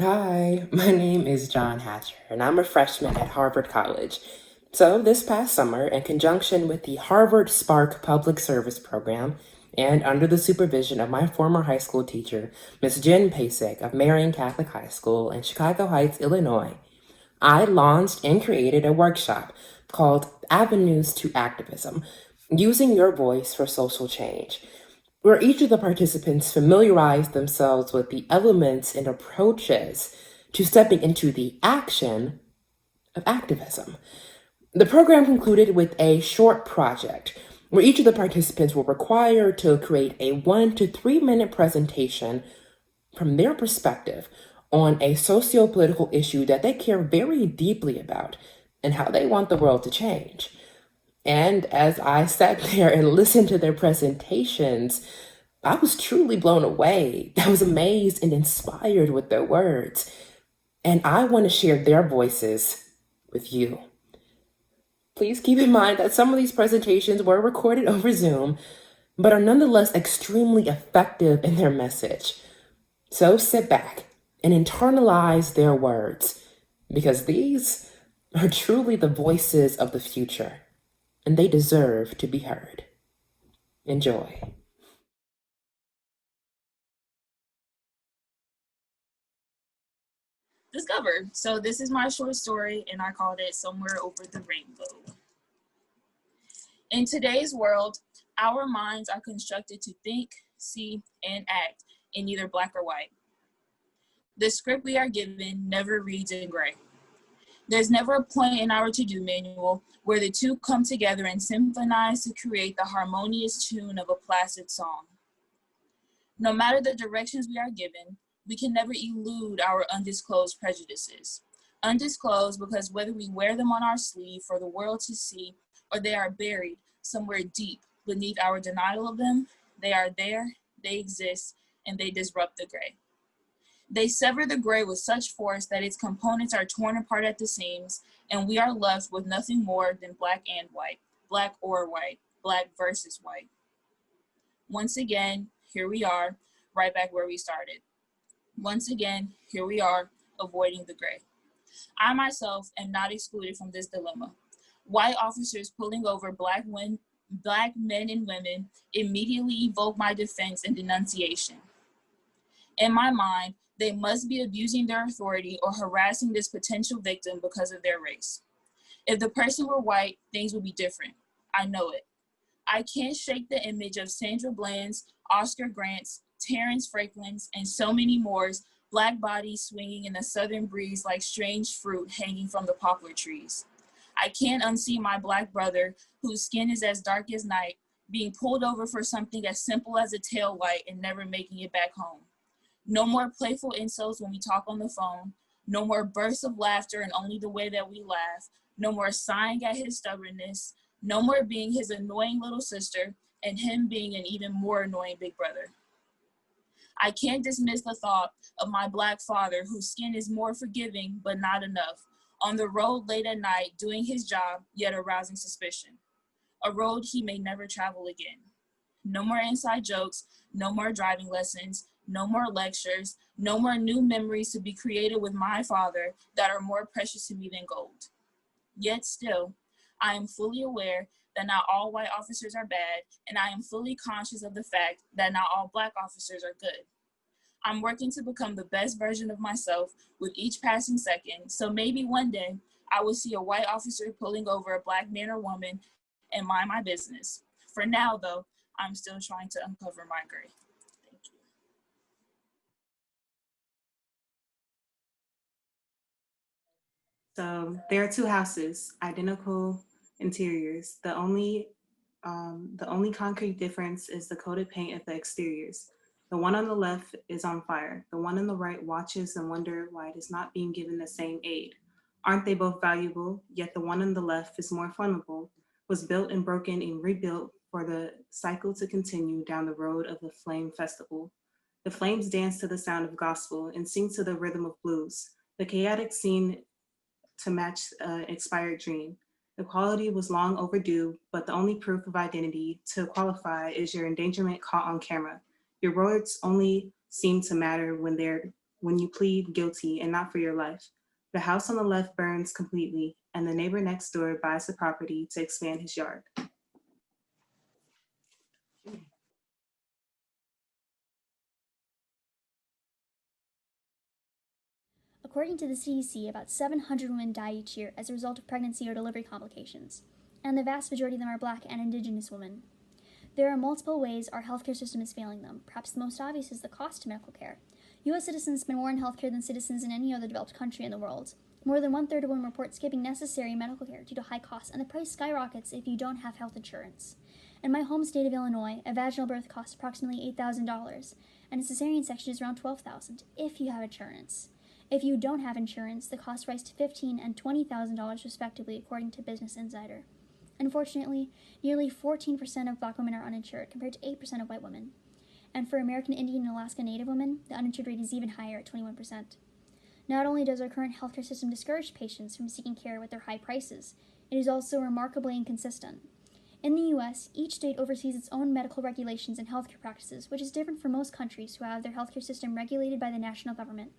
Hi, my name is John Hatcher, and I'm a freshman at Harvard College. So, this past summer, in conjunction with the Harvard Spark Public Service Program, and under the supervision of my former high school teacher, Miss Jen Pasyk of Marian Catholic High School in Chicago Heights, Illinois, I launched and created a workshop called Avenues to Activism, Using Your Voice for Social Change, where each of the participants familiarized themselves with the elements and approaches to stepping into the action of activism. The program concluded with a short project where each of the participants were required to create a 1 to 3 minute presentation from their perspective on a sociopolitical issue that they care very deeply about and how they want the world to change. And as I sat there and listened to their presentations, I was truly blown away. I was amazed and inspired with their words. And I want to share their voices with you. Please keep in mind that some of these presentations were recorded over Zoom, but are nonetheless extremely effective in their message. So sit back and internalize their words, because these are truly the voices of the future, and they deserve to be heard. Enjoy. Discover. So this is my short story, and I called it Somewhere Over the Rainbow. In today's world, our minds are constructed to think, see, and act in either black or white. The script we are given never reads in gray. There's never a point in our to-do manual where the two come together and symphonize to create the harmonious tune of a placid song. No matter the directions we are given, we can never elude our undisclosed prejudices. Undisclosed because whether we wear them on our sleeve for the world to see, or they are buried somewhere deep beneath our denial of them, they are there, they exist, and they disrupt the gray. They sever the gray with such force that its components are torn apart at the seams, and we are left with nothing more than black and white, black or white, black versus white. Once again, here we are, right back where we started. Once again, here we are, avoiding the gray. I myself am not excluded from this dilemma. White officers pulling over black men and women immediately evoke my defense and denunciation. In my mind, they must be abusing their authority or harassing this potential victim because of their race. If the person were white, things would be different. I know it. I can't shake the image of Sandra Bland's, Oscar Grant's, Terrence Franklin's, and so many more's black bodies swinging in the southern breeze like strange fruit hanging from the poplar trees. I can't unsee my black brother, whose skin is as dark as night, being pulled over for something as simple as a tail light and never making it back home. No more playful insults when we talk on the phone. No more bursts of laughter and only the way that we laugh. No more sighing at his stubbornness. No more being his annoying little sister and him being an even more annoying big brother. I can't dismiss the thought of my black father, whose skin is more forgiving but not enough, on the road late at night doing his job yet arousing suspicion. A road he may never travel again. No more inside jokes, no more driving lessons, no more lectures, no more new memories to be created with my father that are more precious to me than gold. Yet still, I am fully aware that not all white officers are bad, and I am fully conscious of the fact that not all black officers are good. I'm working to become the best version of myself with each passing second, so maybe one day I will see a white officer pulling over a black man or woman and mind my business. For now, though, I'm still trying to uncover my gray. Thank you. So there are two houses, identical interiors. The only concrete difference is the coated paint of the exteriors. The one on the left is on fire. The one on the right watches and wonder why it is not being given the same aid. Aren't they both valuable? Yet the one on the left is more flammable, was built and broken and rebuilt for the cycle to continue down the road of the flame festival. The flames dance to the sound of gospel and sing to the rhythm of blues. The chaotic scene to match an expired dream. Equality was long overdue, but the only proof of identity to qualify is your endangerment caught on camera. Your words only seem to matter when they're when you plead guilty and not for your life. The house on the left burns completely, and the neighbor next door buys the property to expand his yard. According to the CDC, about 700 women die each year as a result of pregnancy or delivery complications, and the vast majority of them are Black and Indigenous women. There are multiple ways our healthcare system is failing them. Perhaps the most obvious is the cost of medical care. U.S. citizens spend more on healthcare than citizens in any other developed country in the world. More than 1/3 of women report skipping necessary medical care due to high costs, and the price skyrockets if you don't have health insurance. In my home state of Illinois, a vaginal birth costs approximately $8,000, and a cesarean section is around $12,000 if you have insurance. If you don't have insurance, the costs rise to $15,000 and $20,000 respectively, according to Business Insider. Unfortunately, nearly 14% of Black women are uninsured, compared to 8% of white women. And for American Indian and Alaska Native women, the uninsured rate is even higher at 21%. Not only does our current healthcare system discourage patients from seeking care with their high prices, it is also remarkably inconsistent. In the U.S., each state oversees its own medical regulations and healthcare practices, which is different from most countries who have their healthcare system regulated by the national government.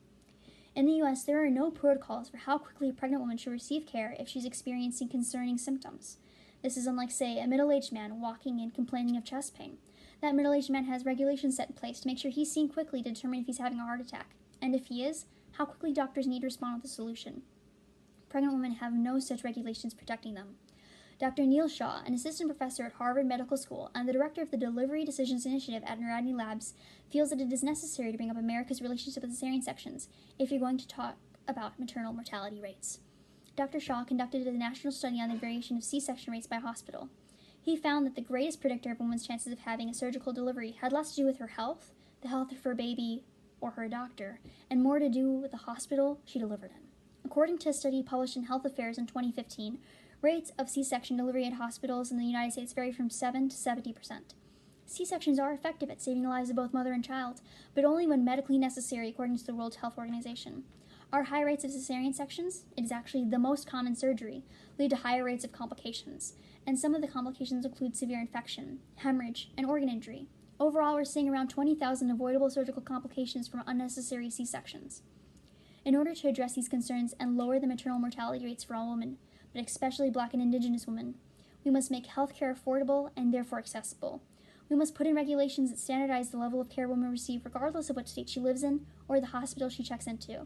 In the U.S., there are no protocols for how quickly a pregnant woman should receive care if she's experiencing concerning symptoms. This is unlike, say, a middle-aged man walking in complaining of chest pain. That middle-aged man has regulations set in place to make sure he's seen quickly to determine if he's having a heart attack, and if he is, how quickly doctors need to respond with a solution. Pregnant women have no such regulations protecting them. Dr. Neil Shaw, an assistant professor at Harvard Medical School and the director of the Delivery Decisions Initiative at Naradi Labs, feels that it is necessary to bring up America's relationship with cesarean sections if you're going to talk about maternal mortality rates. Dr. Shaw conducted a national study on the variation of C-section rates by hospital. He found that the greatest predictor of a woman's chances of having a surgical delivery had less to do with her health, the health of her baby, or her doctor, and more to do with the hospital she delivered in. According to a study published in Health Affairs in 2015, rates of C-section delivery at hospitals in the United States vary from 7 to 70%. C-sections are effective at saving the lives of both mother and child, but only when medically necessary, according to the World Health Organization. Our high rates of cesarean sections, it is actually the most common surgery, lead to higher rates of complications, and some of the complications include severe infection, hemorrhage, and organ injury. Overall, we're seeing around 20,000 avoidable surgical complications from unnecessary C-sections. In order to address these concerns and lower the maternal mortality rates for all women, but especially Black and Indigenous women, we must make healthcare affordable and therefore accessible. We must put in regulations that standardize the level of care women receive regardless of what state she lives in or the hospital she checks into.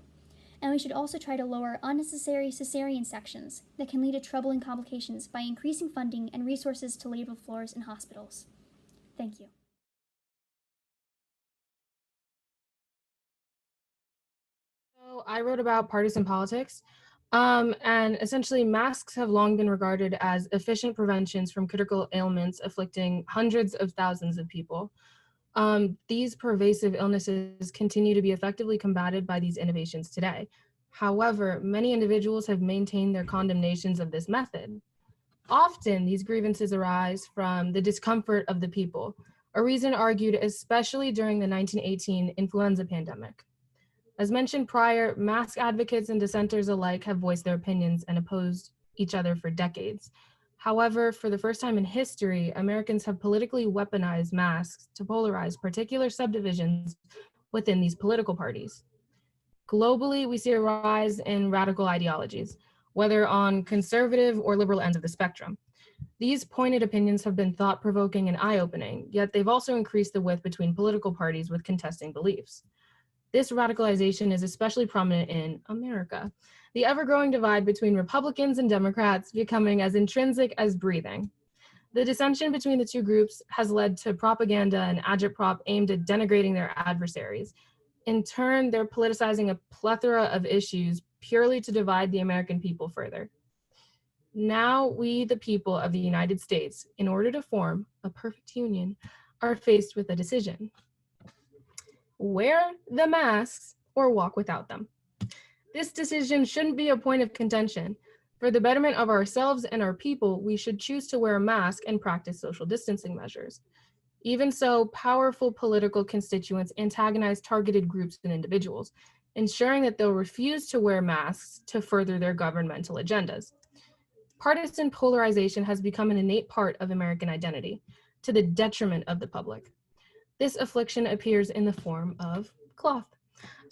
And we should also try to lower unnecessary cesarean sections that can lead to troubling complications by increasing funding and resources to labor floors in hospitals. Thank you. So I wrote about partisan politics, and essentially masks have long been regarded as efficient preventions from critical ailments afflicting hundreds of thousands of people. These pervasive illnesses continue to be effectively combated by these innovations today. However, many individuals have maintained their condemnations of this method. Often, these grievances arise from the discomfort of the people, a reason argued especially during the 1918 influenza pandemic. As mentioned prior, mask advocates and dissenters alike have voiced their opinions and opposed each other for decades. However, for the first time in history, Americans have politically weaponized masks to polarize particular subdivisions within these political parties. Globally, we see a rise in radical ideologies, whether on conservative or liberal ends of the spectrum. These pointed opinions have been thought-provoking and eye-opening, yet they've also increased the width between political parties with contesting beliefs. This radicalization is especially prominent in America, the ever-growing divide between Republicans and Democrats becoming as intrinsic as breathing. The dissension between the two groups has led to propaganda and agitprop aimed at denigrating their adversaries. In turn, they're politicizing a plethora of issues purely to divide the American people further. Now we, the people of the United States, in order to form a perfect union, are faced with a decision. Wear the masks or walk without them. This decision shouldn't be a point of contention. For the betterment of ourselves and our people, we should choose to wear a mask and practice social distancing measures. Even so, powerful political constituents antagonize targeted groups and individuals, ensuring that they'll refuse to wear masks to further their governmental agendas. Partisan polarization has become an innate part of American identity, to the detriment of the public. This affliction appears in the form of cloth.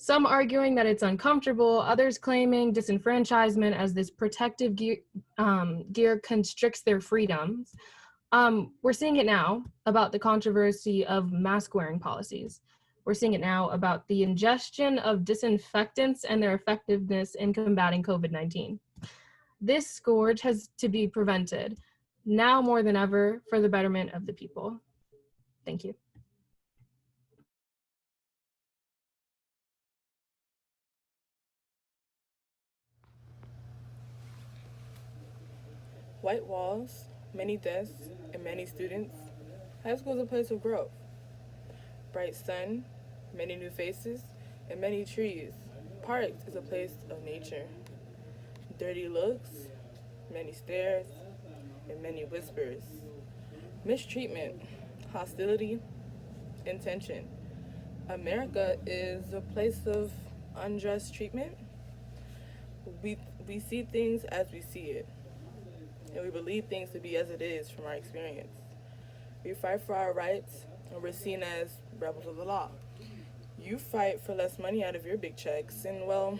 Some arguing that it's uncomfortable, others claiming disenfranchisement as this protective gear constricts their freedoms. We're seeing it now about the controversy of mask wearing policies. We're seeing it now about the ingestion of disinfectants and their effectiveness in combating COVID-19. This scourge has to be prevented now more than ever for the betterment of the people. Thank you. White walls, many desks, and many students. High school is a place of growth. Bright sun, many new faces, and many trees. Parks is a place of nature. Dirty looks, many stares, and many whispers. Mistreatment, hostility, and tension. America is a place of unjust treatment. We see things as we see it, and we believe things to be as it is from our experience. We fight for our rights, and we're seen as rebels of the law. You fight for less money out of your big checks, and well,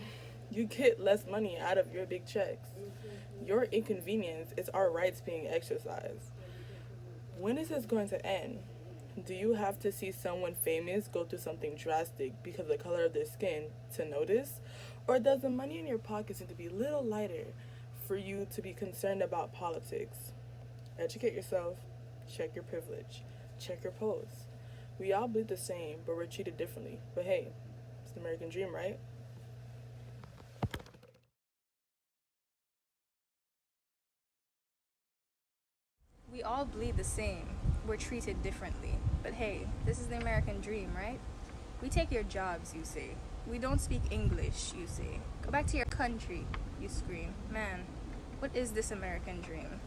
you get less money out of your big checks. Your inconvenience is our rights being exercised. When is this going to end? Do you have to see someone famous go through something drastic because of the color of their skin to notice? Or does the money in your pockets need to be a little lighter for you to be concerned about politics? Educate yourself, check your privilege, check your pulse. We all bleed the same, but we're treated differently. But hey, it's the American dream, right? We all bleed the same. We're treated differently. But hey, this is the American dream, right? We take your jobs, you say. We don't speak English, you say. Go back to your country, you scream. Man, what is this American dream?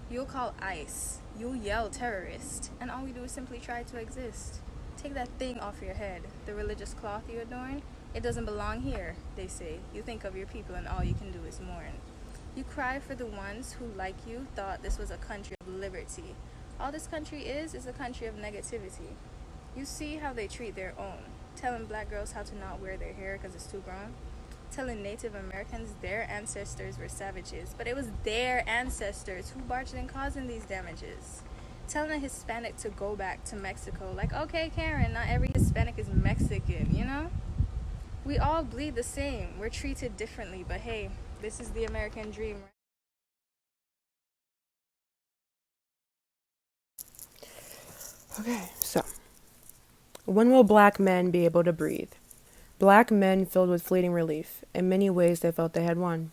You'll call ICE, you'll yell terrorist, and all we do is simply try to exist. Take that thing off your head, the religious cloth you adorn. It doesn't belong here, they say. You think of your people and all you can do is mourn. You cry for the ones who, like you, thought this was a country of liberty. All this country is a country of negativity. You see how they treat their own, telling black girls how to not wear their hair because it's too grown, telling Native Americans their ancestors were savages, but it was their ancestors who barged in causing these damages. Telling a Hispanic to go back to Mexico, like, okay, Karen, not every Hispanic is Mexican, you know? We all bleed the same. We're treated differently, but hey, this is the American dream. Okay, so when will black men be able to breathe? Black men filled with fleeting relief. In many ways, they felt they had won.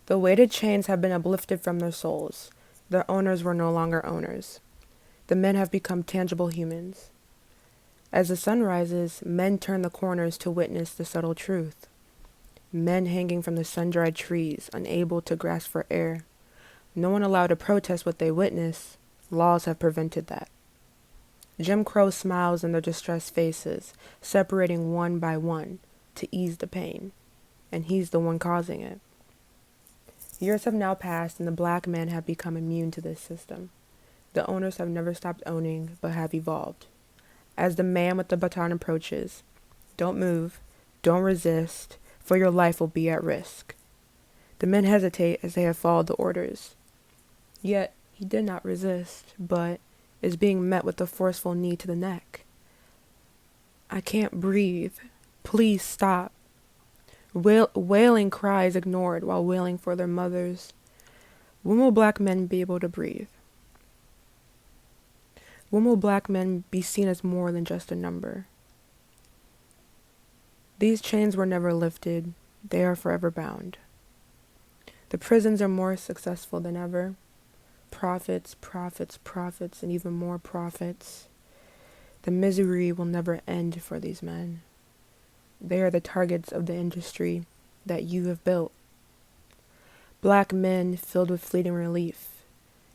The weighted chains have been uplifted from their souls. Their owners were no longer owners. The men have become tangible humans. As the sun rises, men turn the corners to witness the subtle truth. Men hanging from the sun-dried trees, unable to grasp for air. No one allowed to protest what they witness. Laws have prevented that. Jim Crow smiles in their distressed faces, separating one by one to ease the pain, and he's the one causing it. Years have now passed, and the black men have become immune to this system. The owners have never stopped owning, but have evolved. As the man with the baton approaches, don't move, don't resist, for your life will be at risk. The men hesitate as they have followed the orders. Yet, he did not resist, but is being met with a forceful knee to the neck. I can't breathe. Please stop. Wailing cries ignored while wailing for their mothers. When will black men be able to breathe? When will black men be seen as more than just a number? These chains were never lifted. They are forever bound. The prisons are more successful than ever. Profits, profits, profits, and even more profits. The misery will never end for these men. They are the targets of the industry that you have built. Black men filled with fleeting relief.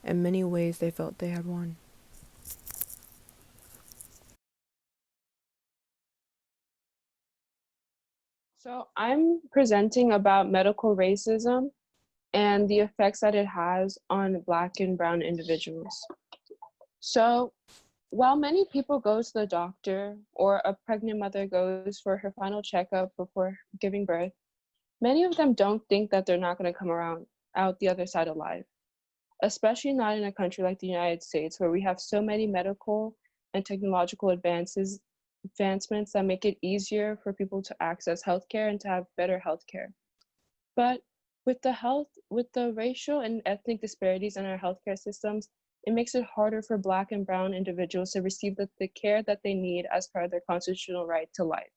In many ways, they felt they had won. So I'm presenting about medical racism and the effects that it has on Black and Brown individuals. So while many people go to the doctor or a pregnant mother goes for her final checkup before giving birth, many of them don't think that they're not going to come around out the other side alive, especially not in a country like the United States, where we have so many medical and technological advancements that make it easier for people to access healthcare and to have better healthcare. But with the racial and ethnic disparities in our healthcare systems, it makes it harder for Black and Brown individuals to receive the care that they need as part of their constitutional right to life.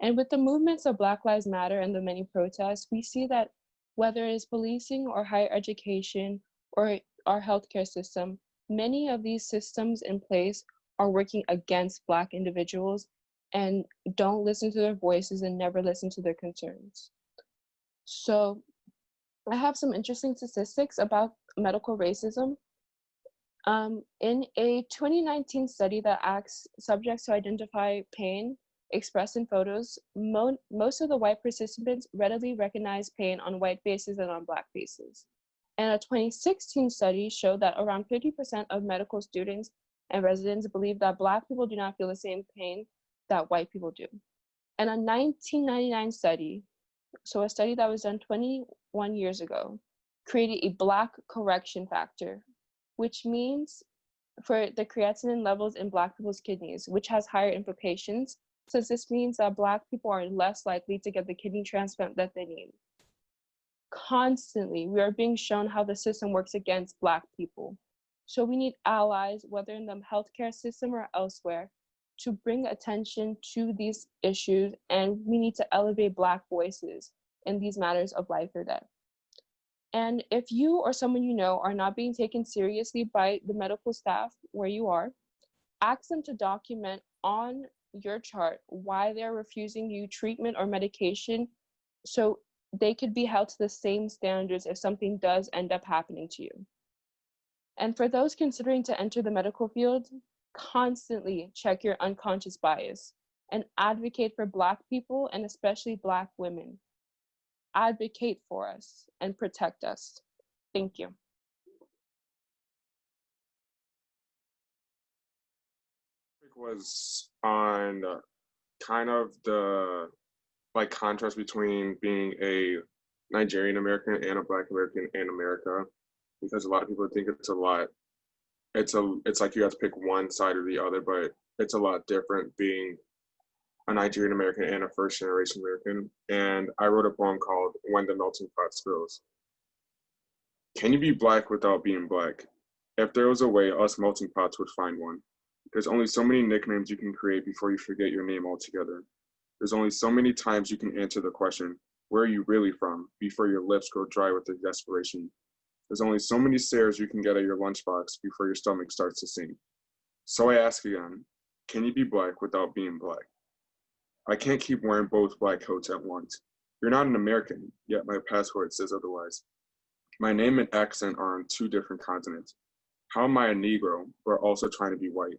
And with the movements of Black Lives Matter and the many protests, we see that whether it is policing or higher education or our healthcare system, many of these systems in place are working against Black individuals and don't listen to their voices and never listen to their concerns. So I have some interesting statistics about medical racism. In a 2019 study that asks subjects to identify pain expressed in photos, most of the white participants readily recognized pain on white faces and on Black faces. And a 2016 study showed that around 50% of medical students and residents believe that Black people do not feel the same pain that white people do. And a 1999 study, so a study that was done 21 years ago, created a Black correction factor, which means for the creatinine levels in Black people's kidneys, which has higher implications, since this means that Black people are less likely to get the kidney transplant that they need. Constantly, we are being shown how the system works against Black people. So we need allies, whether in the healthcare system or elsewhere, to bring attention to these issues, and we need to elevate Black voices in these matters of life or death. And if you or someone you know are not being taken seriously by the medical staff where you are, ask them to document on your chart why they're refusing you treatment or medication so they could be held to the same standards if something does end up happening to you. And for those considering to enter the medical field, constantly check your unconscious bias and advocate for Black people and especially Black women. Advocate for us and protect us. Thank you. Was on kind of the contrast between being a Nigerian American and a Black American in America, because a lot of people think it's like you have to pick one side or the other, but it's a lot different being a Nigerian American and a first generation American. And I wrote a poem called When the Melting Pot Spills. Can you be Black without being Black? If there was a way, us melting pots would find one. There's only so many nicknames you can create before you forget your name altogether. There's only so many times you can answer the question, where are you really from, before your lips grow dry with the desperation. There's only so many stares you can get at your lunchbox before your stomach starts to sink. So I ask again, can you be Black without being Black? I can't keep wearing both Black coats at once. You're not an American, yet my passport says otherwise. My name and accent are on two different continents. How am I a Negro, but also trying to be white?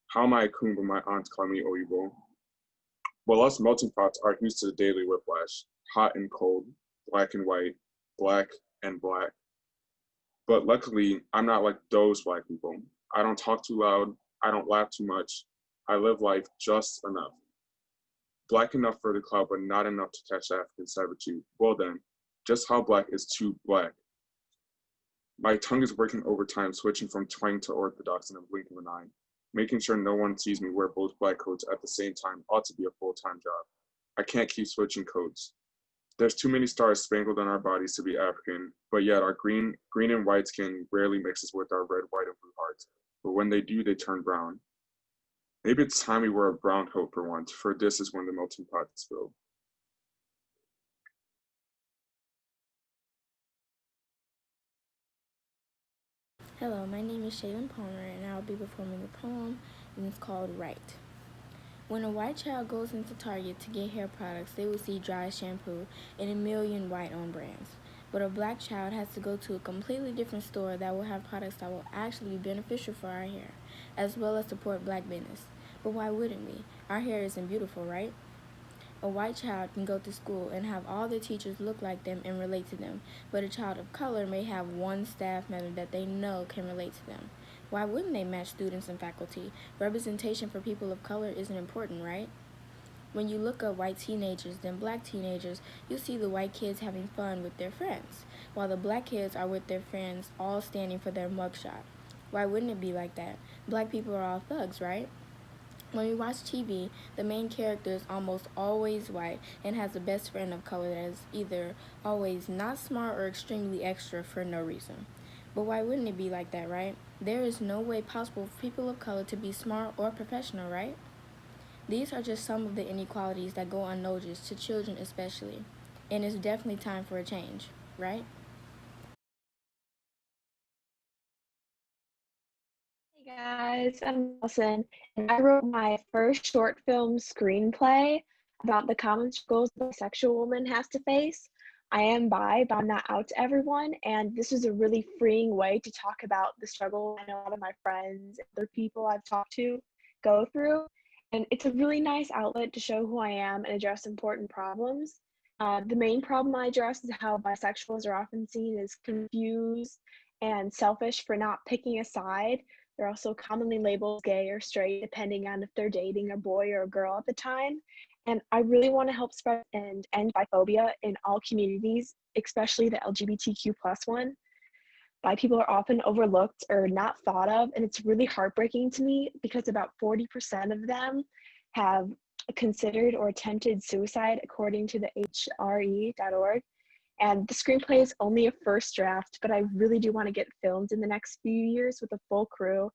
How am I a coon, but my aunts call me Oyibo? Well, us melting pots are used to the daily whiplash, hot and cold, Black and white, Black and Black. But luckily, I'm not like those Black people. I don't talk too loud, I don't laugh too much. I live life just enough. Black enough for the cloud, but not enough to catch the African servitude. Well then, just how Black is too Black? My tongue is working overtime, switching from twang to orthodox in a blink of an eye. Making sure no one sees me wear both Black coats at the same time ought to be a full-time job. I can't keep switching coats. There's too many stars spangled on our bodies to be African, but yet our green and white skin rarely mixes with our red, white, and blue hearts. But when they do, they turn brown. Maybe it's time we wear a brown coat for once, for this is when the melting pot is filled. Hello, my name is Shaylin Palmer, and I'll be performing the poem, and it's called Right. When a white child goes into Target to get hair products, they will see dry shampoo and a million white-owned brands. But a Black child has to go to a completely different store that will have products that will actually be beneficial for our hair, as well as support Black business. But why wouldn't we? Our hair isn't beautiful, right? A white child can go to school and have all the teachers look like them and relate to them, but a child of color may have one staff member that they know can relate to them. Why wouldn't they match students and faculty? Representation for people of color isn't important, right? When you look at white teenagers, then black teenagers, you see the white kids having fun with their friends, while the black kids are with their friends all standing for their mugshot. Why wouldn't it be like that? Black people are all thugs, right? When we watch TV, the main character is almost always white and has a best friend of color that is either always not smart or extremely extra for no reason. But why wouldn't it be like that, right? There is no way possible for people of color to be smart or professional, right? These are just some of the inequalities that go unnoticed to children especially, and it's definitely time for a change, right? Hey guys, I'm Nelson, and I wrote my first short film screenplay about the common struggles a bisexual woman has to face. I am bi, but I'm not out to everyone, and this was a really freeing way to talk about the struggle I know a lot of my friends and other people I've talked to go through. And it's a really nice outlet to show who I am and address important problems. The main problem I address is how bisexuals are often seen as confused and selfish for not picking a side. They're also commonly labeled gay or straight, depending on if they're dating a boy or a girl at the time. And I really want to help spread and end biphobia in all communities, especially the LGBTQ plus one. Bi people are often overlooked or not thought of, and it's really heartbreaking to me because about 40% of them have considered or attempted suicide, according to the HRE.org. And the screenplay is only a first draft, but I really do want to get filmed in the next few years with a full crew.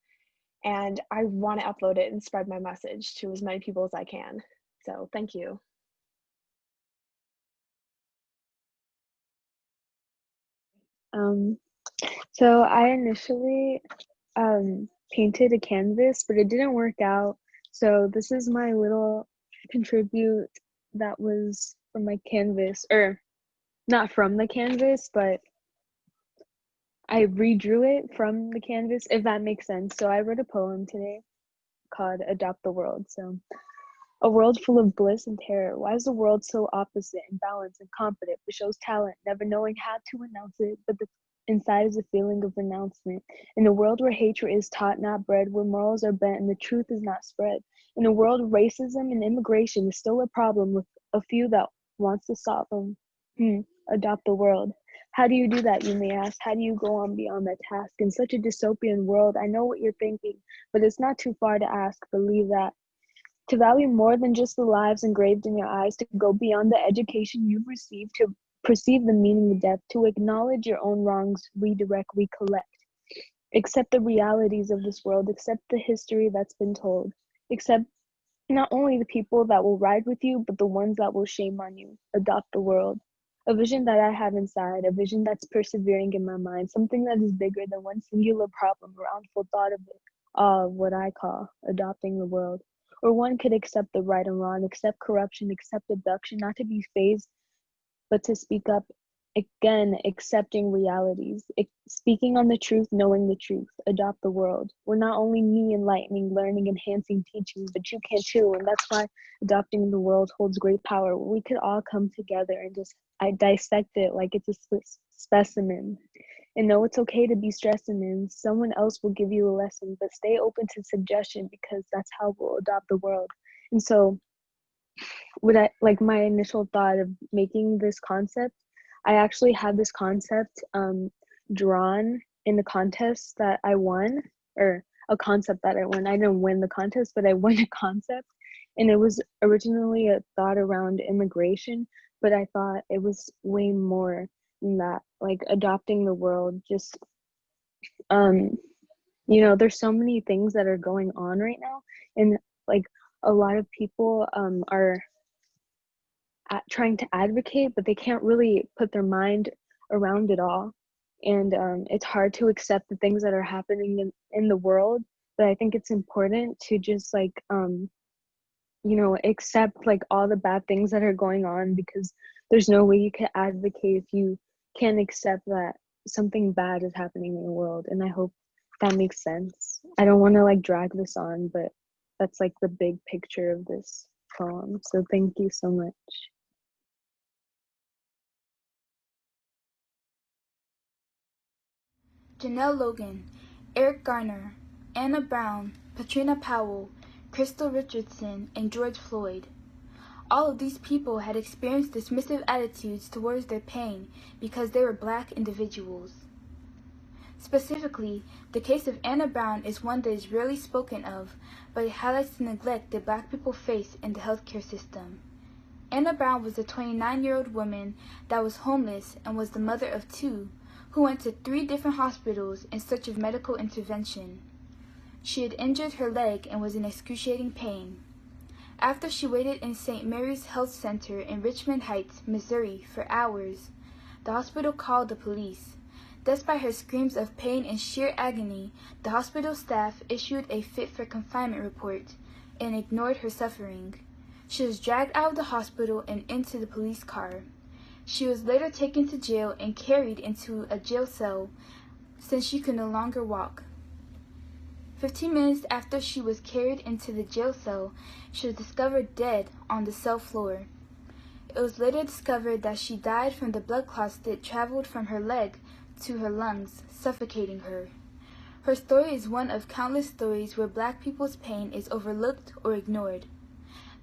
And I want to upload it and spread my message to as many people as I can. So thank you. So I initially painted a canvas, but it didn't work out. So this is my little contribute that was from my canvas, or not from the canvas, but I redrew it from the canvas, if that makes sense. So I wrote a poem today called Adopt the World. So, a world full of bliss and terror. Why is the world so opposite and balanced and confident, but shows talent, never knowing how to announce it, but the inside is a feeling of renouncement. In a world where hatred is taught, not bred, where morals are bent and the truth is not spread. In a world where racism and immigration is still a problem with a few that wants to solve them. Adopt the world. How do you do that, you may ask? How do you go on beyond that task? In such a dystopian world, I know what you're thinking, but it's not too far to ask, believe that. To value more than just the lives engraved in your eyes, to go beyond the education you've received, to perceive the meaning of death, to acknowledge your own wrongs, redirect, recollect. Accept the realities of this world, accept the history that's been told, accept not only the people that will ride with you, but the ones that will shame on you. Adopt the world. A vision that I have inside, a vision that's persevering in my mind, something that is bigger than one singular problem or harmful thought of it, of what I call adopting the world. Or one could accept the right and wrong, accept corruption, accept abduction, not to be phased, but to speak up, again, accepting realities, speaking on the truth, knowing the truth, adopt the world. We're not only me enlightening, learning, enhancing, teaching, but you can too, and that's why adopting the world holds great power. We could all come together and just dissect it like it's a specimen. And know it's okay to be stressing, and someone else will give you a lesson, but stay open to suggestion because that's how we'll adopt the world. And so like my initial thought of making this concept, I actually had this concept drawn in the contest that I won, or a concept that I won. I didn't win the contest, but I won a concept. And it was originally a thought around immigration, but I thought it was way more than that, like adopting the world. Just there's so many things that are going on right now, and like a lot of people are trying to advocate, but they can't really put their mind around it all. And it's hard to accept the things that are happening in the world. But I think it's important to just accept like all the bad things that are going on, because there's no way you can advocate if you can't accept that something bad is happening in the world. And I hope that makes sense. I don't want to like drag this on, but that's like the big picture of this poem. So thank you so much. Janelle Logan, Eric Garner, Anna Brown, Patrina Powell, Crystal Richardson, and George Floyd. All of these people had experienced dismissive attitudes towards their pain because they were black individuals. Specifically, the case of Anna Brown is one that is rarely spoken of, but it highlights the neglect that black people face in the healthcare system. Anna Brown was a 29-year-old woman that was homeless and was the mother of two, who went to 3 different hospitals in search of medical intervention. She had injured her leg and was in excruciating pain. After she waited in St. Mary's Health Center in Richmond Heights, Missouri, for hours, the hospital called the police. Despite her screams of pain and sheer agony, the hospital staff issued a fit for confinement report and ignored her suffering. She was dragged out of the hospital and into the police car. She was later taken to jail and carried into a jail cell since she could no longer walk. 15 minutes after she was carried into the jail cell, she was discovered dead on the cell floor. It was later discovered that she died from the blood clots that traveled from her leg to her lungs, suffocating her. Her story is one of countless stories where black people's pain is overlooked or ignored.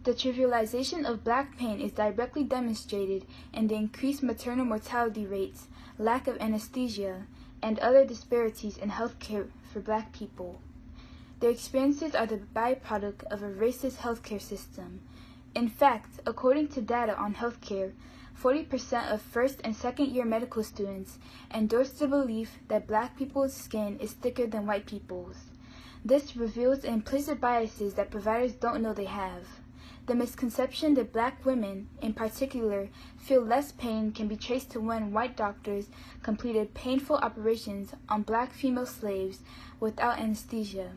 The trivialization of black pain is directly demonstrated in the increased maternal mortality rates, lack of anesthesia, and other disparities in healthcare for black people. Their experiences are the byproduct of a racist healthcare system. In fact, according to data on healthcare, 40% of first and second year medical students endorse the belief that black people's skin is thicker than white people's. This reveals implicit biases that providers don't know they have. The misconception that black women, in particular, feel less pain can be traced to when white doctors completed painful operations on black female slaves without anesthesia.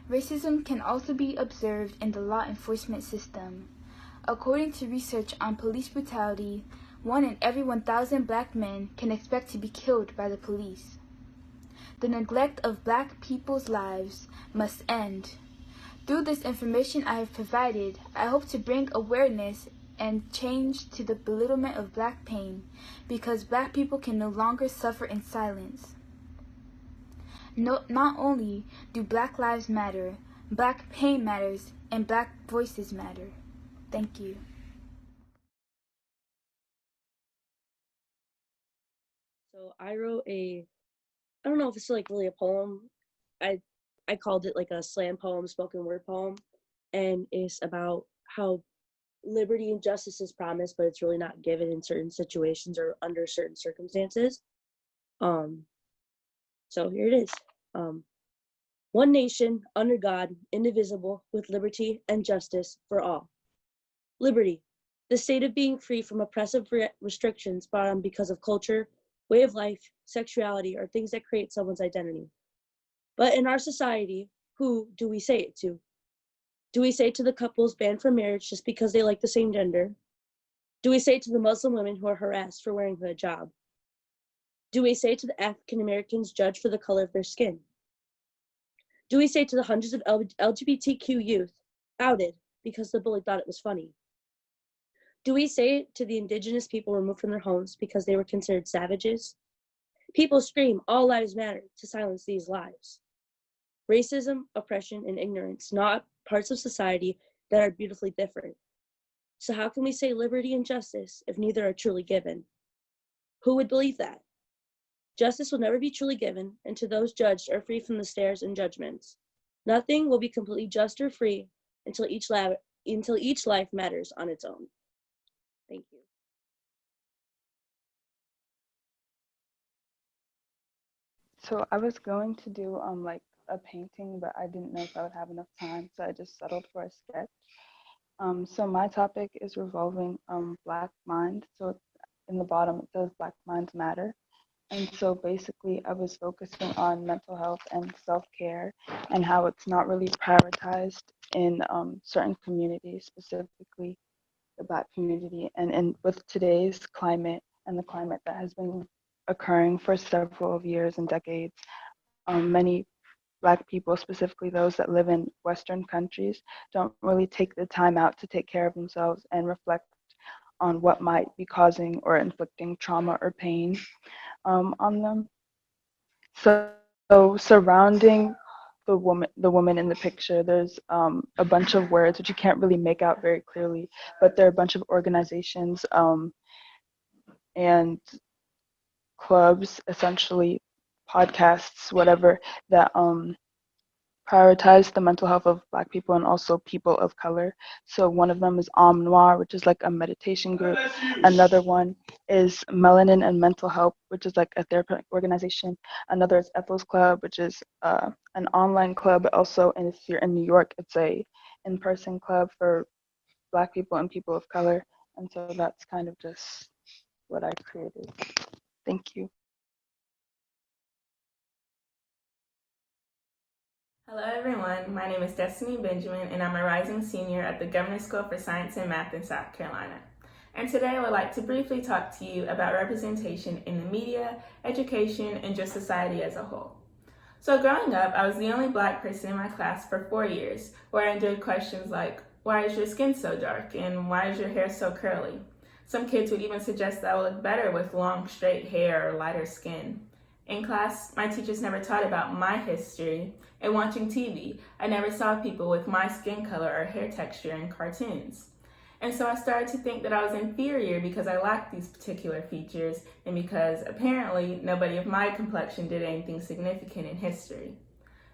Racism can also be observed in the law enforcement system. According to research on police brutality, 1 in every 1,000 black men can expect to be killed by the police. The neglect of black people's lives must end. Through this information I have provided, I hope to bring awareness and change to the belittlement of black pain, because black people can no longer suffer in silence. Not only do black lives matter, black pain matters, and black voices matter. Thank you. So I wrote I don't know if it's like really a poem. I called it like a slam poem, spoken word poem, and it's about how liberty and justice is promised, but it's really not given in certain situations or under certain circumstances. So here it is. One nation, under God, indivisible, with liberty and justice for all. Liberty, the state of being free from oppressive restrictions brought on because of culture, way of life, sexuality, or things that create someone's identity. But in our society, who do we say it to? Do we say it to the couples banned from marriage just because they like the same gender? Do we say it to the Muslim women who are harassed for wearing the hijab? Do we say it to the African Americans judged for the color of their skin? Do we say to the hundreds of LGBTQ youth outed because the bully thought it was funny? Do we say it to the indigenous people removed from their homes because they were considered savages? People scream, all lives matter, to silence these lives. Racism, oppression, and ignorance, not parts of society that are beautifully different. So how can we say liberty and justice if neither are truly given? Who would believe that? Justice will never be truly given, and to those judged are free from the stares and judgments. Nothing will be completely just or free until each life matters on its own. Thank you. So I was going to do like a painting, but I didn't know if I would have enough time, so I just settled for a sketch. So my topic is revolving Black minds. So in the bottom it says Black Minds Matter. And so basically I was focusing on mental health and self-care and how it's not really prioritized in certain communities, specifically the Black community. And with today's climate and the climate that has been occurring for several years and decades, many Black people, specifically those that live in Western countries, don't really take the time out to take care of themselves and reflect on what might be causing or inflicting trauma or pain on them. So surrounding the woman in the picture. There's a bunch of words which you can't really make out very clearly, but there are a bunch of organizations and clubs, essentially podcasts, whatever, that prioritize the mental health of Black people and also people of color. So one of them is Noir, which is like a meditation group. Another one is Melanin and Mental Health, which is like a therapeutic organization. Another is Ethel's Club, which is an online club. Also, and if you're in New York, it's a in-person club for Black people and people of color. And so that's kind of just what I created. Thank you. Hello everyone, my name is Destiny Benjamin and I'm a rising senior at the Governor's School for Science and Math in South Carolina. And today I would like to briefly talk to you about representation in the media, education, and just society as a whole. So growing up, I was the only Black person in my class for 4 years, where I endured questions like, why is your skin so dark and why is your hair so curly? Some kids would even suggest that I would look better with long straight hair or lighter skin. In class, my teachers never taught about my history, and watching TV, I never saw people with my skin color or hair texture in cartoons. And so I started to think that I was inferior because I lacked these particular features and because apparently nobody of my complexion did anything significant in history.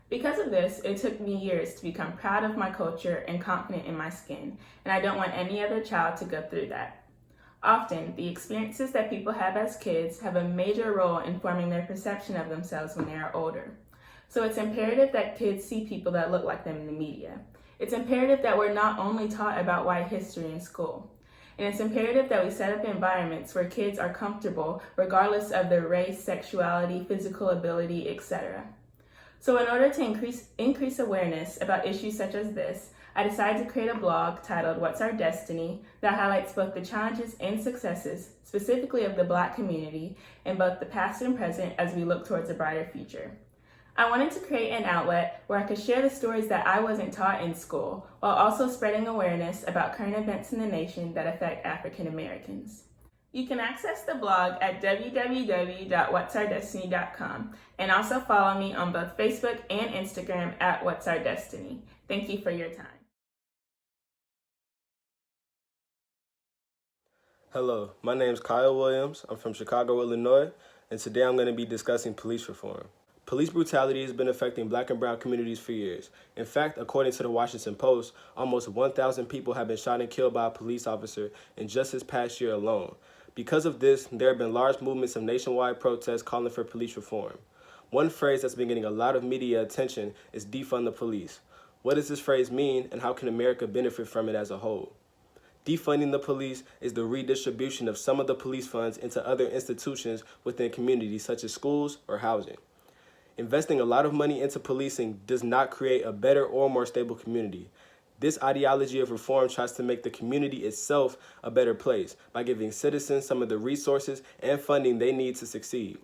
Because of this, it took me years to become proud of my culture and confident in my skin, and I don't want any other child to go through that. Often, the experiences that people have as kids have a major role in forming their perception of themselves when they are older. So it's imperative that kids see people that look like them in the media. It's imperative that we're not only taught about white history in school. And it's imperative that we set up environments where kids are comfortable regardless of their race, sexuality, physical ability, etc. So in order to increase awareness about issues such as this, I decided to create a blog titled What's Our Destiny that highlights both the challenges and successes, specifically of the Black community, in both the past and present as we look towards a brighter future. I wanted to create an outlet where I could share the stories that I wasn't taught in school, while also spreading awareness about current events in the nation that affect African Americans. You can access the blog at www.whatsourdestiny.com and also follow me on both Facebook and Instagram at What's Our Destiny. Thank you for your time. Hello, my name is Kyle Williams. I'm from Chicago, Illinois, and today I'm going to be discussing police reform. Police brutality has been affecting Black and brown communities for years. In fact, according to the Washington Post, almost 1,000 people have been shot and killed by a police officer in just this past year alone. Because of this, there have been large movements of nationwide protests calling for police reform. One phrase that's been getting a lot of media attention is defund the police. What does this phrase mean, and how can America benefit from it as a whole? Defunding the police is the redistribution of some of the police funds into other institutions within communities such as schools or housing. Investing a lot of money into policing does not create a better or more stable community. This ideology of reform tries to make the community itself a better place by giving citizens some of the resources and funding they need to succeed.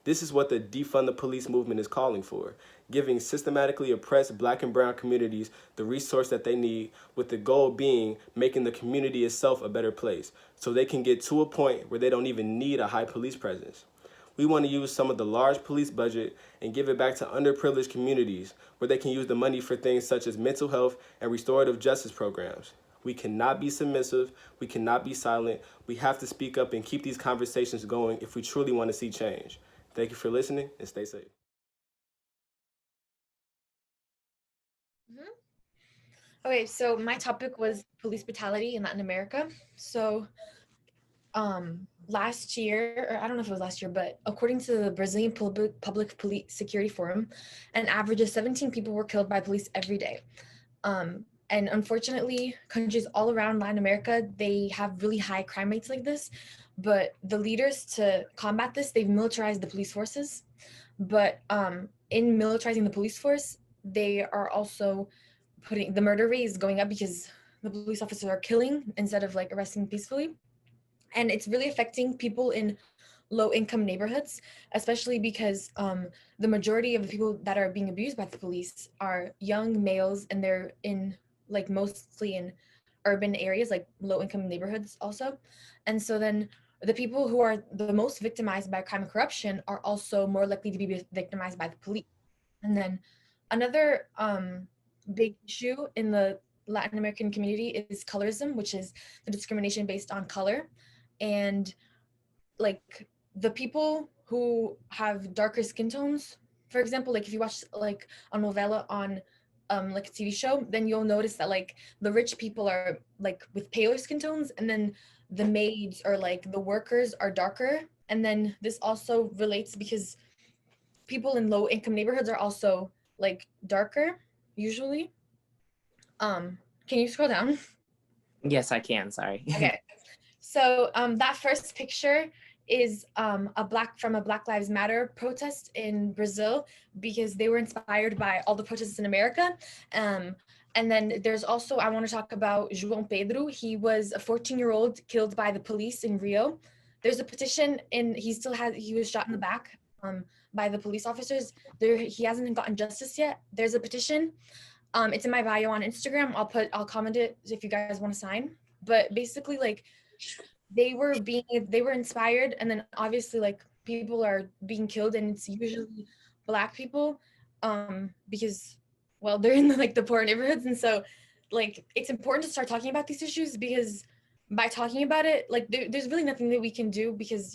This is what the Defund the Police movement is calling for, giving systematically oppressed Black and brown communities the resource that they need, with the goal being making the community itself a better place, so they can get to a point where they don't even need a high police presence. We want to use some of the large police budget and give it back to underprivileged communities where they can use the money for things such as mental health and restorative justice programs. We cannot be submissive. We cannot be silent. We have to speak up and keep these conversations going if we truly want to see change. Thank you for listening and stay safe. Okay, so my topic was police brutality in Latin America. So last year, or I don't know if it was last year, but according to the Brazilian Public Police Security Forum, an average of 17 people were killed by police every day. And unfortunately, countries all around Latin America, they have really high crime rates like this. But the leaders to combat this, they've militarized the police forces. But in militarizing the police force, they are also putting the murder rate is going up because the police officers are killing instead of like arresting peacefully. And it's really affecting people in low-income neighborhoods, especially because the majority of the people that are being abused by the police are young males, and they're in like mostly in urban areas, like low-income neighborhoods also. And so then the people who are the most victimized by crime and corruption are also more likely to be victimized by the police. And then Another big issue in the Latin American community is colorism, which is the discrimination based on color. And like the people who have darker skin tones, for example, like if you watch like a novela on like a TV show, then you'll notice that like the rich people are like with paler skin tones, and then the maids or like the workers are darker. And then this also relates because people in low income neighborhoods are also like darker usually. Can you scroll down? Yes, I can. Sorry. Okay. So that first picture is from a Black Lives Matter protest in Brazil, because they were inspired by all the protests in America. And then there's also, I want to talk about João Pedro. He was a 14-year-old killed by the police in Rio. There's a petition, and he was shot in the back by the police officers. He hasn't gotten justice yet. There's a petition. It's in my bio on Instagram. I'll comment it if you guys want to sign. But basically, like, they were inspired, and then obviously like people are being killed, and it's usually Black people, because, well, they're in the poor neighborhoods. And so like it's important to start talking about these issues, because by talking about it, like there's really nothing that we can do, because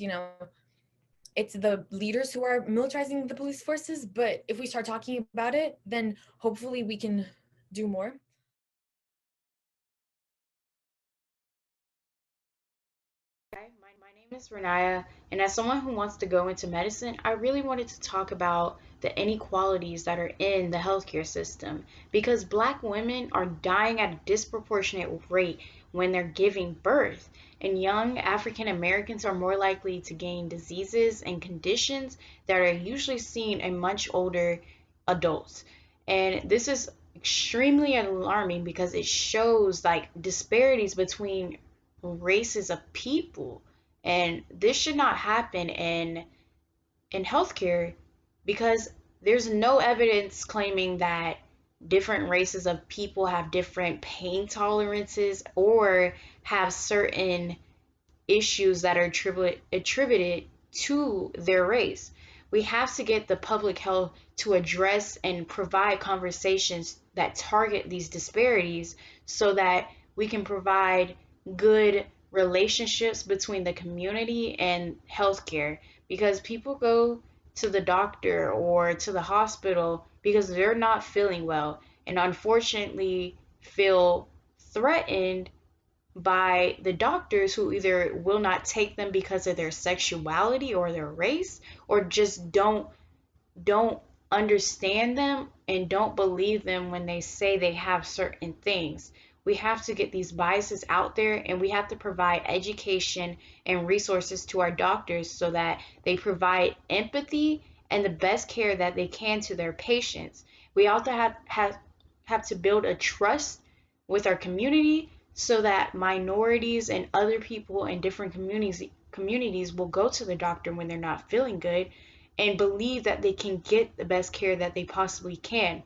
it's the leaders who are militarizing the police forces. But if we start talking about it, then hopefully we can do more. Hi, my name is Renaya, and as someone who wants to go into medicine, I really wanted to talk about the inequalities that are in the healthcare system, because Black women are dying at a disproportionate rate when they're giving birth, and young African Americans are more likely to gain diseases and conditions that are usually seen in much older adults. And this is extremely alarming because it shows like disparities between races of people, and this should not happen in healthcare, because there's no evidence claiming that different races of people have different pain tolerances or have certain issues that are attributed to their race. We have to get the public health to address and provide conversations that target these disparities, so that we can provide good relationships between the community and healthcare, because people go to the doctor or to the hospital because they're not feeling well, and unfortunately feel threatened by the doctors, who either will not take them because of their sexuality or their race, or just don't understand them and don't believe them when they say they have certain things. We have to get these biases out there, and we have to provide education and resources to our doctors so that they provide empathy and the best care that they can to their patients. We also have to build a trust with our community, so that minorities and other people in different communities will go to the doctor when they're not feeling good and believe that they can get the best care that they possibly can.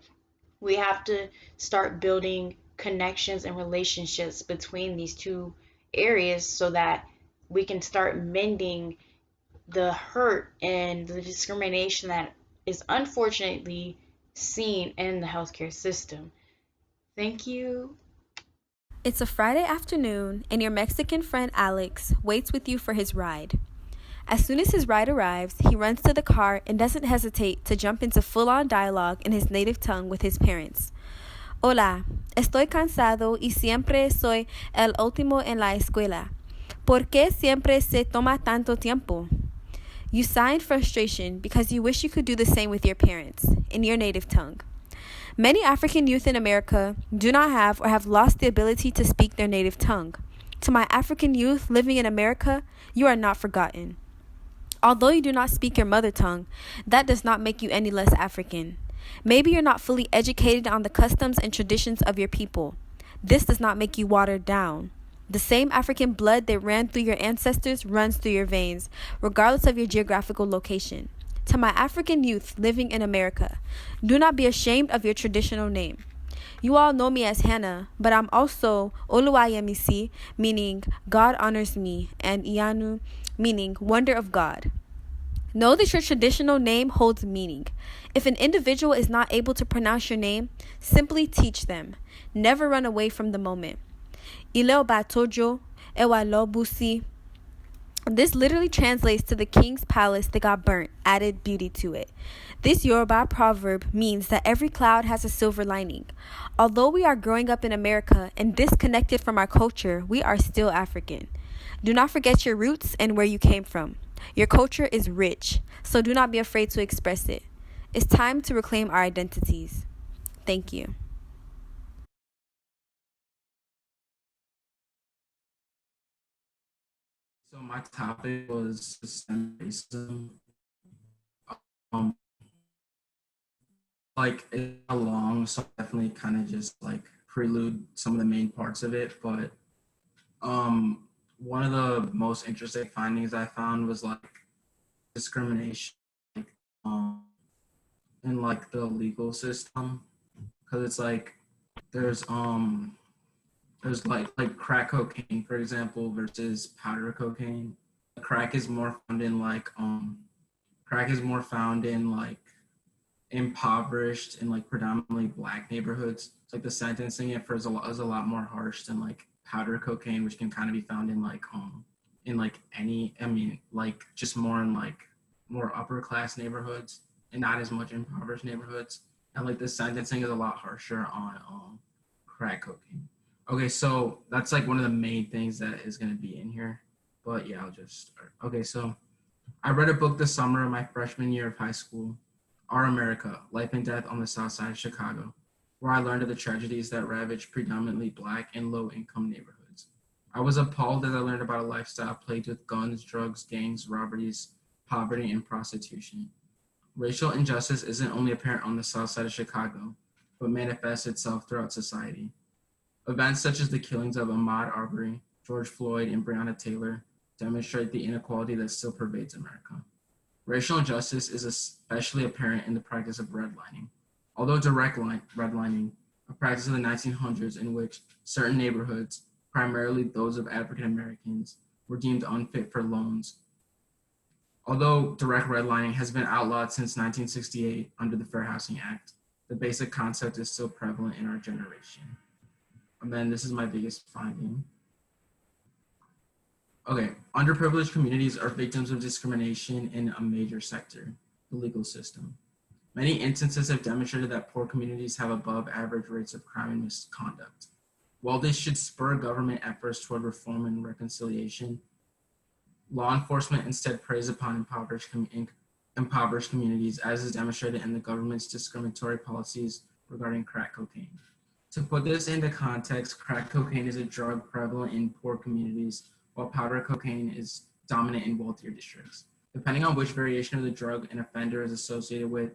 We have to start building connections and relationships between these two areas, so that we can start mending the hurt and the discrimination that is unfortunately seen in the healthcare system. Thank you. It's a Friday afternoon, and your Mexican friend Alex waits with you for his ride. As soon as his ride arrives, he runs to the car and doesn't hesitate to jump into full-on dialogue in his native tongue with his parents. Hola, estoy cansado y siempre soy el último en la escuela. ¿Por qué siempre se toma tanto tiempo? You sigh in frustration because you wish you could do the same with your parents, in your native tongue. Many African youth in America do not have or have lost the ability to speak their native tongue. To my African youth living in America, you are not forgotten. Although you do not speak your mother tongue, that does not make you any less African. Maybe you're not fully educated on the customs and traditions of your people. This does not make you watered down. The same African blood that ran through your ancestors runs through your veins, regardless of your geographical location. To my African youth living in America, do not be ashamed of your traditional name. You all know me as Hannah, but I'm also Oluwayemisi, meaning God honors me, and Iyanu, meaning wonder of God. Know that your traditional name holds meaning. If an individual is not able to pronounce your name, simply teach them. Never run away from the moment. Ileo batojo, ewa lo busi. This literally translates to the king's palace that got burnt, added beauty to it. This Yoruba proverb means that every cloud has a silver lining. Although we are growing up in America and disconnected from our culture, we are still African. Do not forget your roots and where you came from. Your culture is rich, so do not be afraid to express it. It's time to reclaim our identities. Thank you. So my topic was systemic racism. Um, like it's not long, so definitely kind of just like prelude some of the main parts of it. But one of the most interesting findings I found was like discrimination, like, in like the legal system, because it's like there's like crack cocaine, for example, versus powder cocaine. Crack is more found in like impoverished and like predominantly black neighborhoods. It's like the sentencing is a lot more harsh than like powder cocaine, which can kind of be found in like any, I mean, like just more in like more upper class neighborhoods and not as much impoverished neighborhoods. And like the sentencing is a lot harsher on crack cocaine. Okay, so that's like one of the main things that is going to be in here. But yeah, I'll just start. Okay, so I read a book this summer of my freshman year of high school, Our America, Life and Death on the South Side of Chicago, where I learned of the tragedies that ravage predominantly Black and low-income neighborhoods. I was appalled as I learned about a lifestyle plagued with guns, drugs, gangs, robberies, poverty, and prostitution. Racial injustice isn't only apparent on the South Side of Chicago, but manifests itself throughout society. Events such as the killings of Ahmaud Arbery, George Floyd, and Breonna Taylor demonstrate the inequality that still pervades America. Racial injustice is especially apparent in the practice of redlining. Although direct redlining, a practice of the 1900s in which certain neighborhoods, primarily those of African Americans, were deemed unfit for loans. Although direct redlining has been outlawed since 1968 under the Fair Housing Act, the basic concept is still prevalent in our generation. And then this is my biggest finding. Okay, underprivileged communities are victims of discrimination in a major sector, the legal system. Many instances have demonstrated that poor communities have above average rates of crime and misconduct. While this should spur government efforts toward reform and reconciliation, law enforcement instead preys upon impoverished communities, as is demonstrated in the government's discriminatory policies regarding crack cocaine. To put this into context, crack cocaine is a drug prevalent in poor communities, while powder cocaine is dominant in wealthier districts. Depending on which variation of the drug an offender is associated with,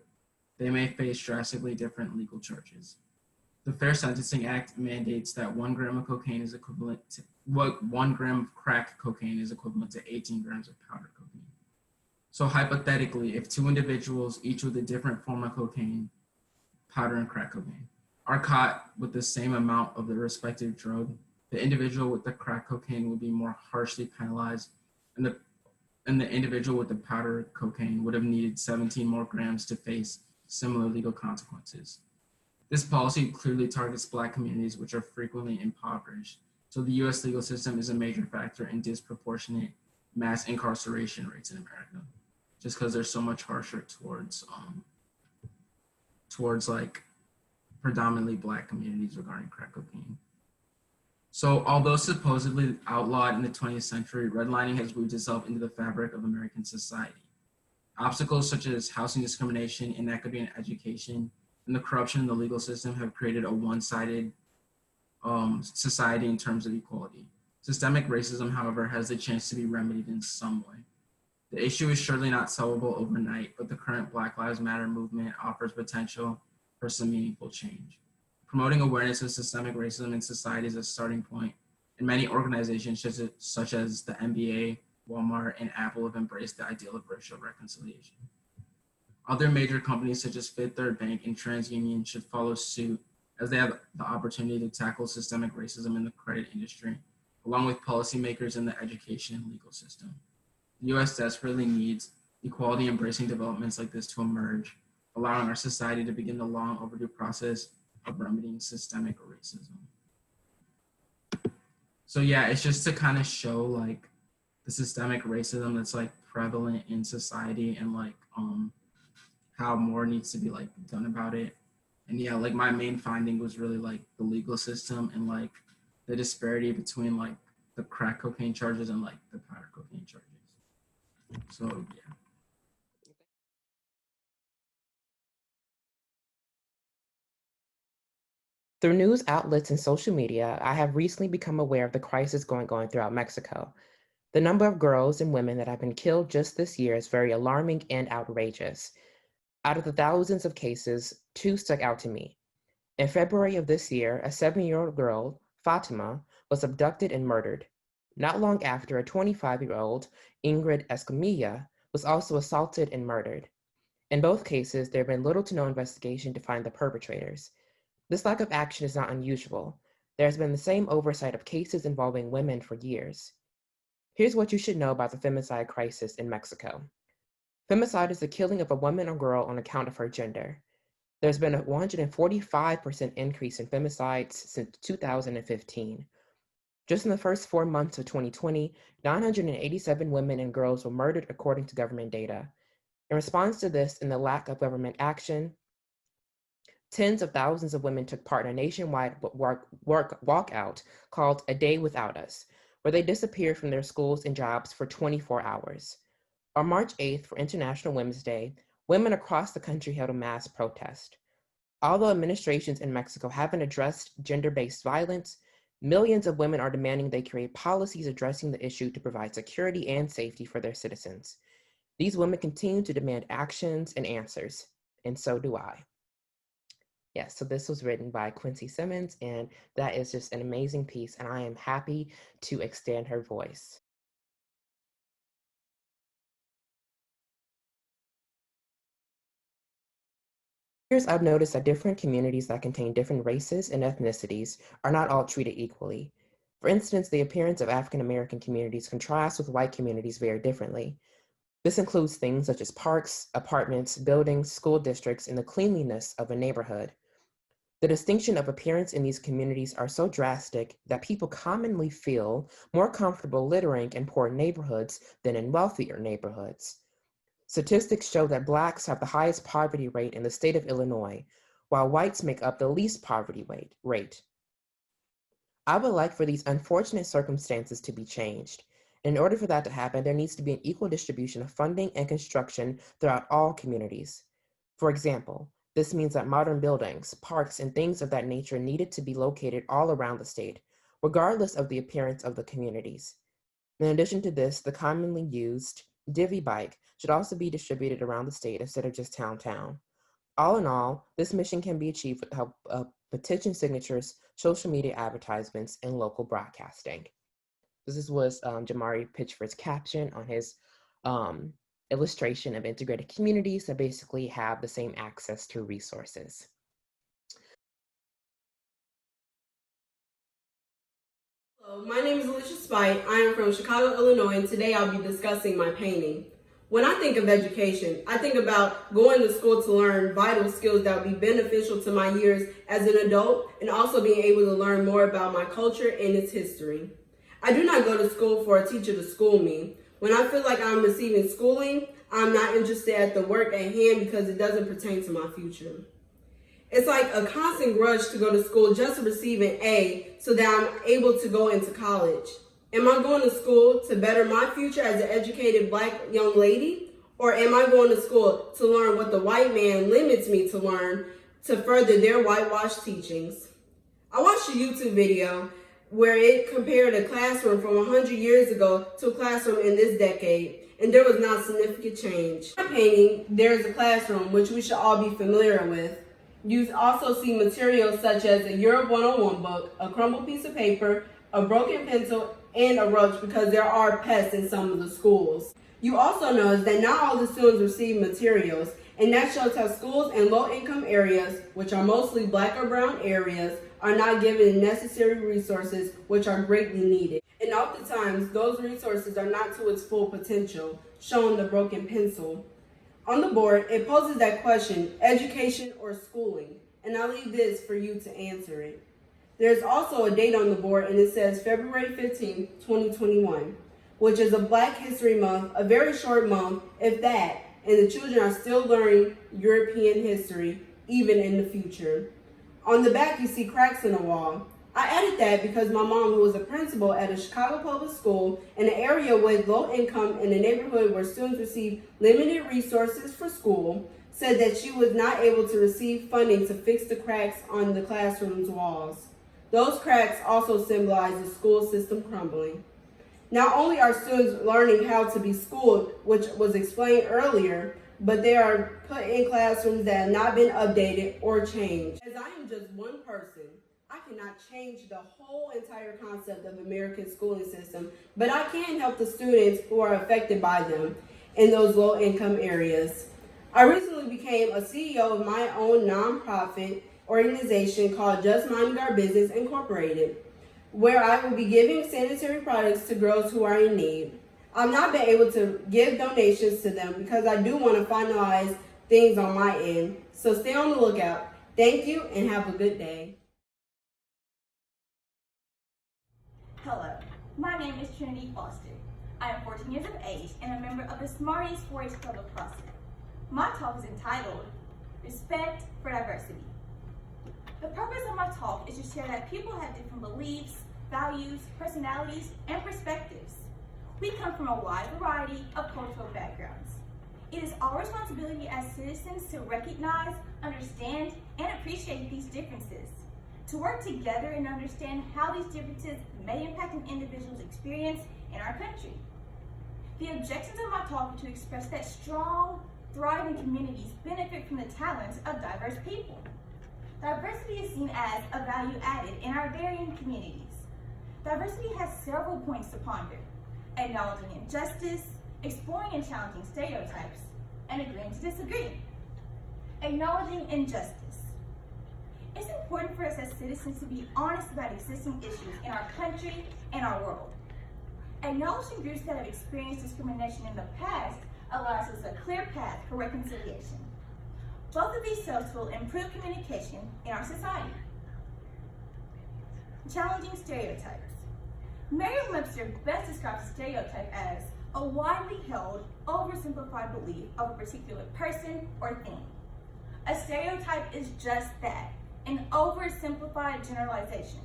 they may face drastically different legal charges. The Fair Sentencing Act mandates that 1 gram of cocaine is equivalent to 1 gram of crack cocaine is equivalent to 18 grams of powder cocaine. So hypothetically, if two individuals, each with a different form of cocaine, powder and crack cocaine, are caught with the same amount of the respective drug, the individual with the crack cocaine will be more harshly penalized, and the individual with the powder cocaine would have needed 17 more grams to face similar legal consequences. This policy clearly targets Black communities, which are frequently impoverished, so the U.S. legal system is a major factor in disproportionate mass incarceration rates in America, just because they're so much harsher towards like predominantly Black communities regarding crack cocaine. So although supposedly outlawed in the 20th century, redlining has weaved itself into the fabric of American society. Obstacles such as housing discrimination, inequity in education, and the corruption in the legal system have created a one-sided society in terms of equality. Systemic racism, however, has the chance to be remedied in some way. The issue is surely not solvable overnight, but the current Black Lives Matter movement offers potential for some meaningful change. Promoting awareness of systemic racism in society is a starting point, and many organizations such as the NBA, Walmart, and Apple have embraced the ideal of racial reconciliation. Other major companies such as Fifth Third Bank and TransUnion should follow suit, as they have the opportunity to tackle systemic racism in the credit industry, along with policymakers in the education and legal system. The U.S. desperately needs equality embracing developments like this to emerge, allowing our society to begin the long overdue process of remedying systemic racism. So yeah, it's just to kind of show like the systemic racism that's like prevalent in society and like how more needs to be like done about it. And yeah, like my main finding was really like the legal system and like the disparity between like the crack cocaine charges and like the powder cocaine charges. So yeah. Through news outlets and social media, I have recently become aware of the crisis going on throughout Mexico. The number of girls and women that have been killed just this year is very alarming and outrageous. Out of the thousands of cases, 2 stuck out to me. In February of this year, a 7-year-old girl, Fatima, was abducted and murdered. Not long after, a 25-year-old, Ingrid Escamilla, was also assaulted and murdered. In both cases, there have been little to no investigation to find the perpetrators. This lack of action is not unusual. There has been the same oversight of cases involving women for years. Here's what you should know about the femicide crisis in Mexico. Femicide is the killing of a woman or girl on account of her gender. There's been a 145% increase in femicides since 2015. Just in the first 4 months of 2020, 987 women and girls were murdered according to government data. In response to this and the lack of government action, tens of thousands of women took part in a nationwide walkout called A Day Without Us, where they disappeared from their schools and jobs for 24 hours. On March 8th, for International Women's Day, women across the country held a mass protest. Although administrations in Mexico haven't addressed gender-based violence, millions of women are demanding they create policies addressing the issue to provide security and safety for their citizens. These women continue to demand actions and answers, and so do I. Yes, so this was written by Quincy Simmons, and that is just an amazing piece, and I am happy to extend her voice. Here's I've noticed that different communities that contain different races and ethnicities are not all treated equally. For instance, the appearance of African American communities contrasts with white communities very differently. This includes things such as parks, apartments, buildings, school districts, and the cleanliness of a neighborhood. The distinction of appearance in these communities are so drastic that people commonly feel more comfortable littering in poor neighborhoods than in wealthier neighborhoods. Statistics show that Blacks have the highest poverty rate in the state of Illinois, while whites make up the least poverty rate. I would like for these unfortunate circumstances to be changed. In order for that to happen, there needs to be an equal distribution of funding and construction throughout all communities. For example, this means that modern buildings, parks, and things of that nature needed to be located all around the state, regardless of the appearance of the communities. In addition to this, the commonly used divvy bike should also be distributed around the state instead of just town. All in all, this mission can be achieved with the help of petition signatures, social media advertisements, and local broadcasting. This was Jamari Pitchford's caption on his illustration of integrated communities that basically have the same access to resources. Hello, my name is Alicia Spite. I am from Chicago, Illinois, and today I'll be discussing my painting. When I think of education, I think about going to school to learn vital skills that will be beneficial to my years as an adult and also being able to learn more about my culture and its history. I do not go to school for a teacher to school me. When I feel like I'm receiving schooling, I'm not interested at the work at hand because it doesn't pertain to my future. It's like a constant rush to go to school just to receive an A so that I'm able to go into college. Am I going to school to better my future as an educated Black young lady? Or am I going to school to learn what the white man limits me to learn to further their whitewashed teachings? I watched a YouTube video where it compared a classroom from 100 years ago to a classroom in this decade, and there was not significant change. In my painting, there is a classroom, which we should all be familiar with. You also see materials such as a Europe 101 book, a crumbled piece of paper, a broken pencil, and a roach because there are pests in some of the schools. You also notice that not all the students receive materials, and that shows how schools in low-income areas, which are mostly Black or brown areas, are not given necessary resources which are greatly needed. And oftentimes, those resources are not to its full potential. shown the broken pencil. On the board, it poses that question, education or schooling, and I'll leave this for you to answer it. There's also a date on the board, and it says February 15, 2021, which is a Black History Month, a very short month, if that, and the children are still learning European history, even in the future. On the back, you see cracks in the wall. I added that because my mom, who was a principal at a Chicago public school in an area with low income in a neighborhood where students receive limited resources for school, said that she was not able to receive funding to fix the cracks on the classroom's walls. Those cracks also symbolize the school system crumbling. Not only are students learning how to be schooled, which was explained earlier, but they are put in classrooms that have not been updated or changed. As I am just one person, I cannot change the whole entire concept of American schooling system, but I can help the students who are affected by them in those low-income areas. I recently became a CEO of my own nonprofit organization called Just Minding Our Business Incorporated, where I will be giving sanitary products to girls who are in need. I've not been able to give donations to them because I do want to finalize things on my end, so stay on the lookout. Thank you and have a good day. Hello, my name is Trinity Foster. I am 14 years of age and a member of the Smarties 4-H Club of CrossFit. My talk is entitled, Respect for Diversity. The purpose of my talk is to share that people have different beliefs, values, personalities, and perspectives. We come from a wide variety of cultural backgrounds. It is our responsibility as citizens to recognize, understand, and appreciate these differences, to work together and understand how these differences may impact an individual's experience in our country. The objectives of my talk are to express that strong, thriving communities benefit from the talents of diverse people. Diversity is seen as a value added in our varying communities. Diversity has several points to ponder: acknowledging injustice, exploring and challenging stereotypes, and agreeing to disagree. Acknowledging injustice. It's important for us as citizens to be honest about existing issues in our country and our world. Acknowledging groups that have experienced discrimination in the past allows us a clear path for reconciliation. Both of these steps will improve communication in our society. Challenging stereotypes. Merriam-Webster best describes a stereotype as a widely held, oversimplified belief of a particular person or thing. A stereotype is just that, an oversimplified generalization,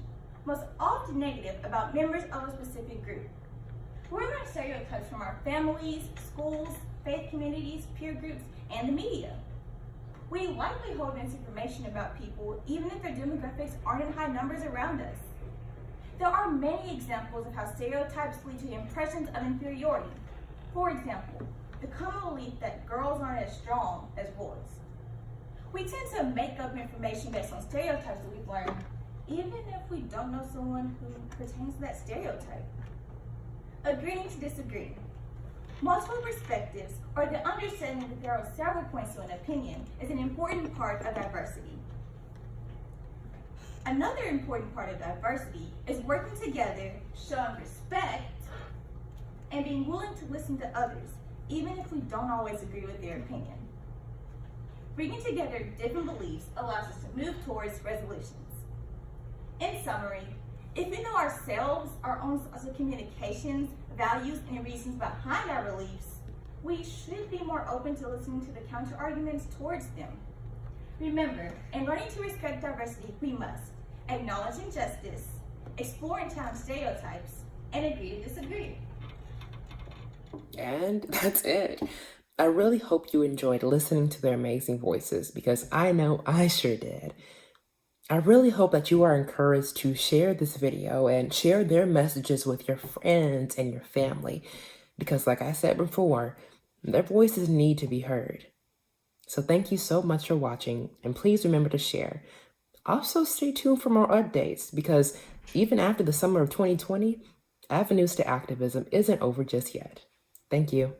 most often negative about members of a specific group. We learn stereotypes from our families, schools, faith communities, peer groups, and the media. We likely hold misinformation about people even if their demographics aren't in high numbers around us. There are many examples of how stereotypes lead to impressions of inferiority. For example, the common belief that girls aren't as strong as boys. We tend to make up information based on stereotypes that we've learned, even if we don't know someone who pertains to that stereotype. Agreeing to disagree. Multiple perspectives, or the understanding that there are several points to an opinion, is an important part of diversity. Another important part of diversity is working together, showing respect, and being willing to listen to others, even if we don't always agree with their opinion. Bringing together different beliefs allows us to move towards resolutions. In summary, if we know ourselves, our own social communications, values, and reasons behind our beliefs, we should be more open to listening to the counter-arguments towards them. Remember, in learning to respect diversity, we must acknowledge injustice, explore and challenge stereotypes, and agree to disagree. And that's it. I really hope you enjoyed listening to their amazing voices because I know I sure did. I really hope that you are encouraged to share this video and share their messages with your friends and your family because, like I said before, their voices need to be heard. So thank you so much for watching, and please remember to share. Also, stay tuned for more updates because even after the summer of 2020, Avenues to Activism isn't over just yet. Thank you.